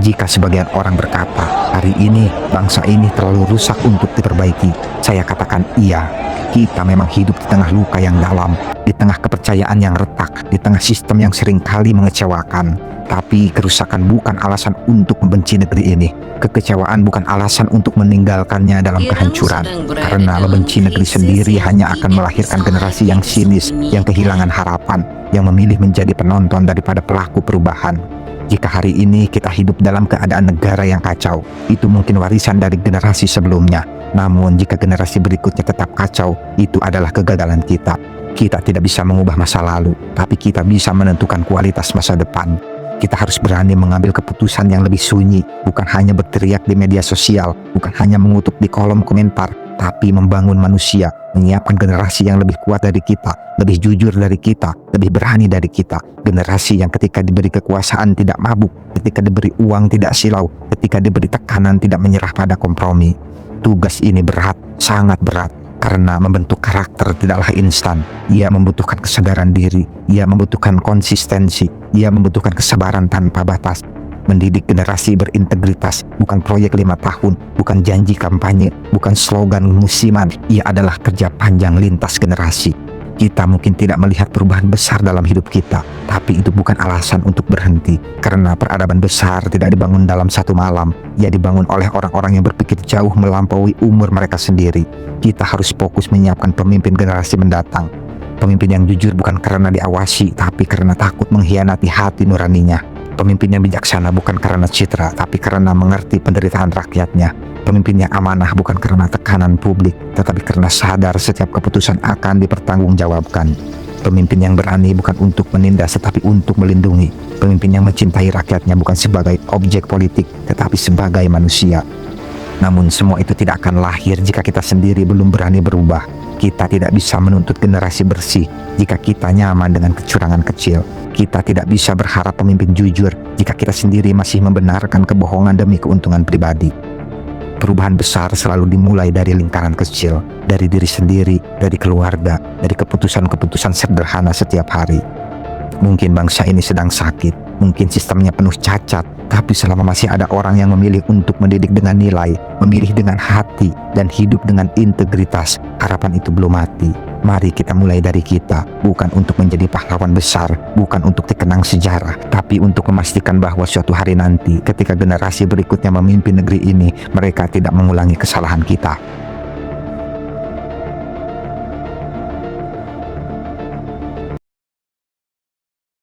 Jika sebagian orang berkata, hari ini bangsa ini terlalu rusak untuk diperbaiki, saya katakan iya. Kita memang hidup di tengah luka yang dalam, di tengah kepercayaan yang retak, di tengah sistem yang seringkali mengecewakan. Tapi kerusakan bukan alasan untuk membenci negeri ini. Kekecewaan bukan alasan untuk meninggalkannya dalam kehancuran. Karena membenci negeri sendiri hanya akan melahirkan generasi yang sinis, yang kehilangan harapan, yang memilih menjadi penonton daripada pelaku perubahan. Jika hari ini kita hidup dalam keadaan negara yang kacau, itu mungkin warisan dari generasi sebelumnya. Namun jika generasi berikutnya tetap kacau, itu adalah kegagalan kita. Kita tidak bisa mengubah masa lalu, tapi kita bisa menentukan kualitas masa depan. Kita harus berani mengambil keputusan yang lebih sunyi, bukan hanya berteriak di media sosial, bukan hanya mengutuk di kolom komentar, tapi membangun manusia, menyiapkan generasi yang lebih kuat dari kita, lebih jujur dari kita, lebih berani dari kita. Generasi yang ketika diberi kekuasaan tidak mabuk, ketika diberi uang tidak silau, ketika diberi tekanan tidak menyerah pada kompromi. Tugas ini berat, sangat berat, karena membentuk karakter tidaklah instan. Ia membutuhkan kesadaran diri, ia membutuhkan konsistensi, ia membutuhkan kesabaran tanpa batas. Mendidik generasi berintegritas bukan proyek 5 tahun, bukan janji kampanye, bukan slogan musiman. Ia adalah kerja panjang lintas generasi. Kita mungkin tidak melihat perubahan besar dalam hidup kita, tapi itu bukan alasan untuk berhenti. Karena peradaban besar tidak dibangun dalam satu malam. Ia dibangun oleh orang-orang yang berpikir jauh melampaui umur mereka sendiri. Kita harus fokus menyiapkan pemimpin generasi mendatang. Pemimpin yang jujur bukan karena diawasi, tapi karena takut mengkhianati hati nuraninya. Pemimpin yang bijaksana bukan karena citra, tapi karena mengerti penderitaan rakyatnya. Pemimpin yang amanah bukan karena tekanan publik, tetapi karena sadar setiap keputusan akan dipertanggungjawabkan. Pemimpin yang berani bukan untuk menindas, tetapi untuk melindungi. Pemimpin yang mencintai rakyatnya bukan sebagai objek politik, tetapi sebagai manusia. Namun semua itu tidak akan lahir jika kita sendiri belum berani berubah. Kita tidak bisa menuntut generasi bersih jika kita nyaman dengan kecurangan kecil. Kita tidak bisa berharap pemimpin jujur jika kita sendiri masih membenarkan kebohongan demi keuntungan pribadi. Perubahan besar selalu dimulai dari lingkaran kecil, dari diri sendiri, dari keluarga, dari keputusan-keputusan sederhana setiap hari. Mungkin bangsa ini sedang sakit, mungkin sistemnya penuh cacat, tapi selama masih ada orang yang memilih untuk mendidik dengan nilai, memilih dengan hati, dan hidup dengan integritas, harapan itu belum mati. Mari kita mulai dari kita, bukan untuk menjadi pahlawan besar, bukan untuk dikenang sejarah, tapi untuk memastikan bahwa suatu hari nanti, ketika generasi berikutnya memimpin negeri ini, mereka tidak mengulangi kesalahan kita.